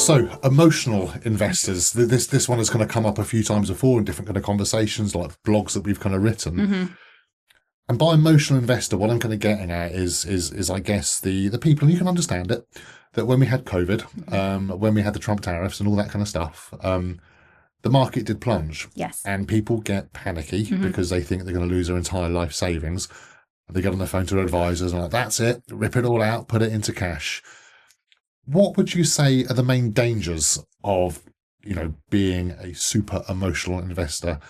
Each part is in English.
So, emotional investors. This one has kind of come up a few times before in different kind of conversations, like blogs that we've kind of written. Mm-hmm. And by emotional investor, what I'm kind of getting at is I guess the people, and you can understand it, that when we had COVID, when we had the Trump tariffs and all that kind of stuff, the market did plunge. Yes. And people get panicky because they think they're going to lose their entire life savings. They get on their phone to their advisors and are like, that's it, rip it all out, put it into cash. What would you say are the main dangers of, being a super emotional investor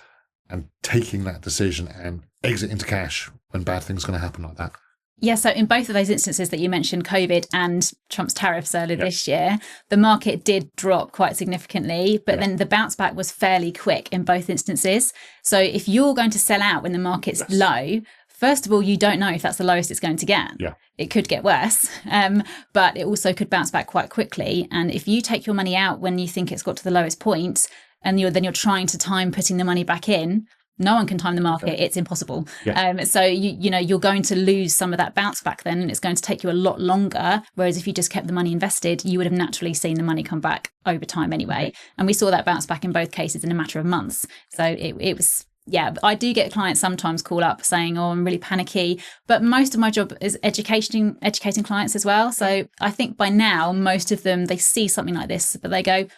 and taking that decision and exit into cash when bad things are going to happen like that? Yeah, so in both of those instances that you mentioned, COVID and Trump's tariffs earlier this year, the market did drop quite significantly, but then the bounce back was fairly quick in both instances. So if you're going to sell out when the market's low, first of all, you don't know if that's the lowest it's going to get. Yeah. It could get worse, but it also could bounce back quite quickly. And if you take your money out when you think it's got to the lowest point, and you're trying to time putting the money back in, no one can time the market. It's impossible. Yeah. So you're going to lose some of that bounce back then, and it's going to take you a lot longer. Whereas if you just kept the money invested, you would have naturally seen the money come back over time anyway. Okay. And we saw that bounce back in both cases in a matter of months. So it was. Yeah, I do get clients sometimes call up saying, oh, I'm really panicky. But most of my job is educating clients as well. So I think by now, most of them, they see something like this, but they go,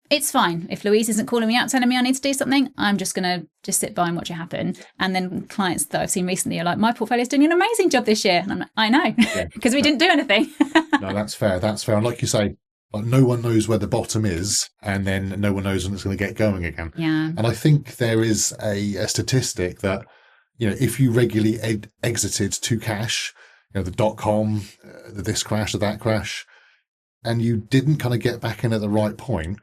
it's fine. If Louise isn't calling me out telling me I need to do something, I'm just going to just sit by and watch it happen. And then clients that I've seen recently are like, my portfolio is doing an amazing job this year. And I'm like, I know, because we didn't do anything. No, that's fair. That's fair. And like you say, like, no one knows where the bottom is, and then no one knows when it's going to get going again. Yeah. And I think there is a statistic that, if you regularly exited to cash, the .com, the this crash or that crash, and you didn't kind of get back in at the right point,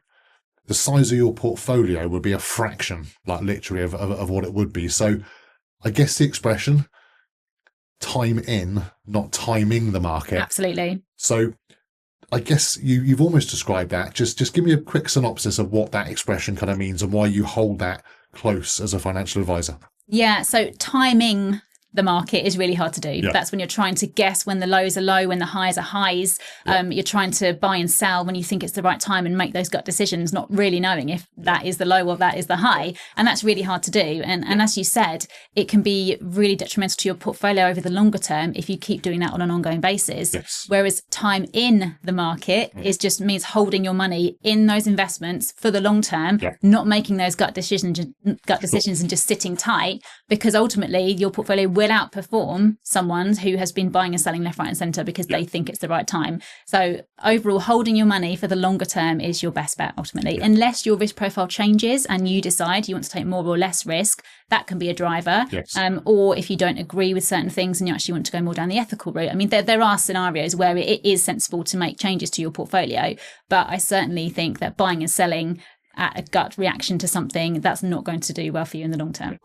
the size of your portfolio would be a fraction, like literally of what it would be. So I guess the expression, time in, not timing the market. Absolutely. So I guess you've almost described that. Just give me a quick synopsis of what that expression kind of means and why you hold that close as a financial advisor. Yeah, so timing the market is really hard to do. Yeah. That's when you're trying to guess when the lows are low, when the highs are highs. Yeah. You're trying to buy and sell when you think it's the right time and make those gut decisions, not really knowing if that is the low or that is the high. And that's really hard to do. And as you said, it can be really detrimental to your portfolio over the longer term if you keep doing that on an ongoing basis. Yes. Whereas time in the market is just means holding your money in those investments for the long term, not making those gut decisions and just sitting tight, because ultimately your portfolio will outperform someone who has been buying and selling left, right and centre because they think it's the right time. So overall, holding your money for the longer term is your best bet ultimately, unless your risk profile changes and you decide you want to take more or less risk. That can be a driver. Yes. Or if you don't agree with certain things and you actually want to go more down the ethical route. I mean, there are scenarios where it is sensible to make changes to your portfolio, but I certainly think that buying and selling at a gut reaction to something, that's not going to do well for you in the long term.